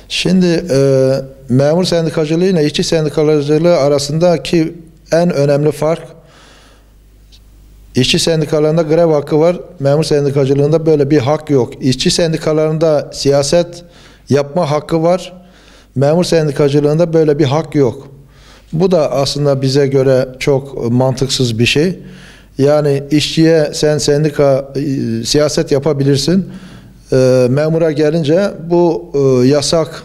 Şimdi memur sendikacılığı ile işçi sendikacılığı arasındaki en önemli fark, işçi sendikalarında grev hakkı var, memur sendikacılığında böyle bir hak yok. İşçi sendikalarında siyaset yapma hakkı var, memur sendikacılığında böyle bir hak yok. Bu da aslında bize göre çok mantıksız bir şey. Yani işçiye sen siyaset yapabilirsin. Memura gelince bu yasak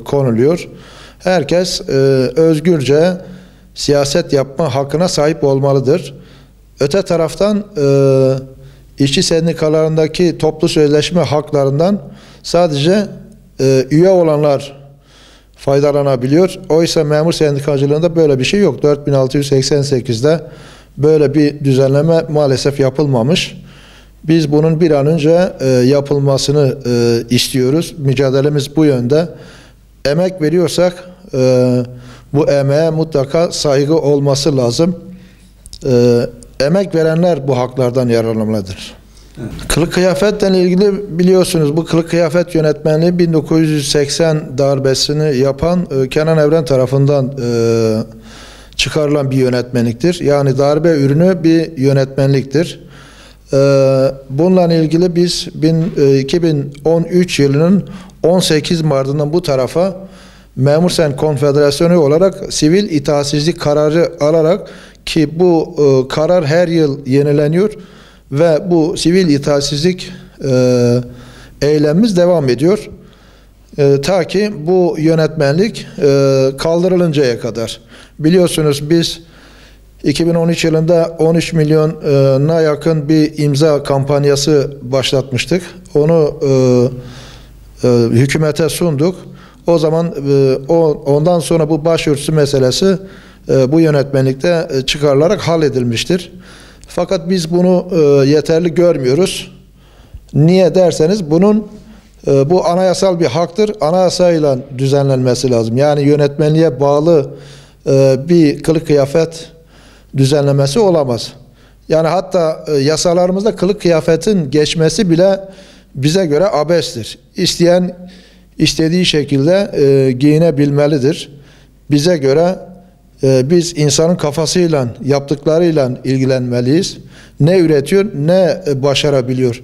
konuluyor. Herkes özgürce siyaset yapma hakkına sahip olmalıdır. Öte taraftan işçi sendikalarındaki toplu sözleşme haklarından sadece üye olanlar faydalanabiliyor. Oysa memur sendikacılığında böyle bir şey yok. 4688'de böyle bir düzenleme maalesef yapılmamış. Biz bunun bir an önce yapılmasını istiyoruz. Mücadelemiz bu yönde. Emek veriyorsak bu emeğe mutlaka saygı olması lazım. Emek verenler bu haklardan yararlanmalıdır. Evet. Kılık kıyafetle ilgili biliyorsunuz bu kılık kıyafet yönetmenliği 1980 darbesini yapan Kenan Evren tarafından çıkarılan bir yönetmenliktir. Yani darbe ürünü bir yönetmenliktir. Bununla ilgili biz 2013 yılının 18 Mart'ından bu tarafa Memur Sen Konfederasyonu olarak sivil itaatsizlik kararı alarak, ki bu karar her yıl yenileniyor ve bu sivil itaatsizlik eylemimiz devam ediyor. Ta ki bu yönetmenlik kaldırılıncaya kadar. Biliyorsunuz biz 2013 yılında 13 milyona yakın bir imza kampanyası başlatmıştık. Onu hükümete sunduk. O zaman ondan sonra bu başörtüsü meselesi bu yönetmenlikte çıkarılarak halledilmiştir. Fakat biz bunu yeterli görmüyoruz. Niye derseniz bu anayasal bir haktır. Anayasayla düzenlenmesi lazım. Yani yönetmenliğe bağlı bir kılık kıyafet düzenlemesi olamaz. Yani hatta yasalarımızda kılık kıyafetin geçmesi bile bize göre abestir. İsteyen istediği şekilde giyinebilmelidir. Bize göre biz insanın kafasıyla, yaptıklarıyla ilgilenmeliyiz. Ne üretiyor, ne başarabiliyor.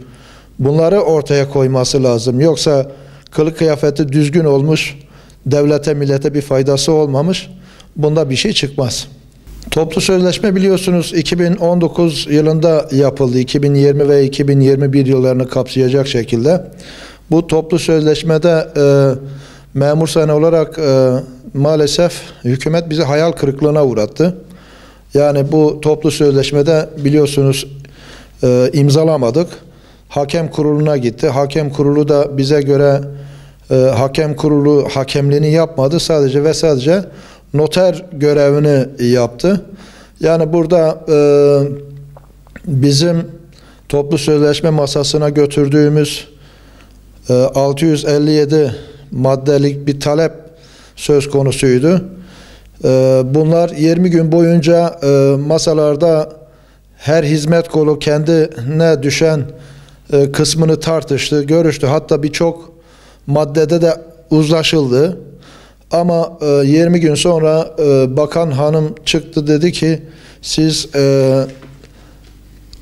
Bunları ortaya koyması lazım. Yoksa kılık kıyafeti düzgün olmuş, devlete, millete bir faydası olmamış, bunda bir şey çıkmaz. Toplu sözleşme biliyorsunuz 2019 yılında yapıldı. 2020 ve 2021 yıllarını kapsayacak şekilde. Bu toplu sözleşmede memur sene olarak maalesef hükümet bizi hayal kırıklığına uğrattı. Yani bu toplu sözleşmede biliyorsunuz imzalamadık. Hakem kuruluna gitti. Hakem kurulu da bize göre hakem kurulu hakemliğini yapmadı. Sadece ve sadece noter görevini yaptı. Yani burada bizim toplu sözleşme masasına götürdüğümüz 657 maddelik bir talep söz konusuydu. Bunlar 20 gün boyunca masalarda her hizmet kolu kendine düşen kısmını tartıştı, görüştü. Hatta birçok maddede de uzlaşıldı. Ama 20 gün sonra bakan hanım çıktı, dedi ki siz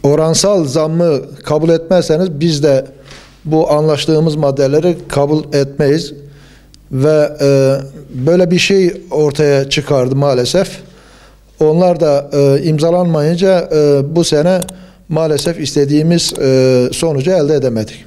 oransal zammı kabul etmezseniz biz de bu anlaştığımız maddeleri kabul etmeyiz. Ve böyle bir şey ortaya çıkardı maalesef. Onlar da imzalanmayınca bu sene maalesef istediğimiz sonucu elde edemedik.